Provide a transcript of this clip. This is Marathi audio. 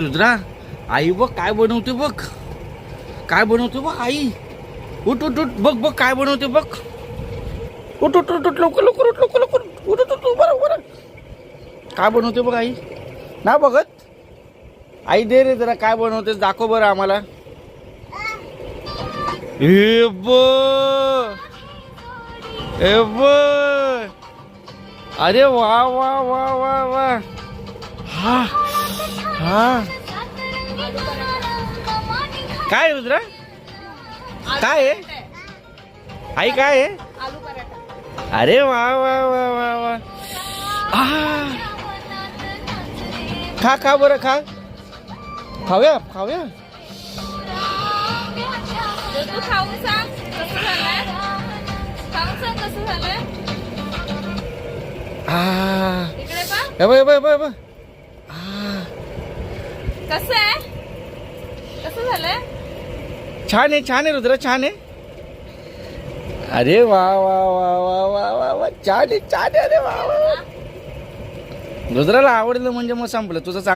रुद्रा, आई बघ काय बनवते बघ. काय बनवते बघ आई. उठ उठ उठ बघ बघ काय बनवते बघ. उठ उठ उठ उठ लवकर लवकर उठ लवकर लवकर उठ उठ उठ बरं बरं. काय बनवते बघ आई. ना बघत आई दे रे जरा काय बनवते दाखव बरं आम्हाला. ए ब अरे वा वा वा वा वा. हा हा काय रुद्रा काय आहे आई काय आहे. आलू पराठा. अरे वा वा वा वा वा. खा खा बरं खा. खाऊया खाऊया. तू खाऊन सांग कसं झालंय. खाऊन सांग कसं झालंय. इकडे पहा. कसं आहे. कसं झालंय. छान आहे रुद्रा छान आहे. अरे वा वा वा वा वा वा वा छान आहे अरे वा वा. रुद्राला आवडलं म्हणजे मग संपलं तुझं.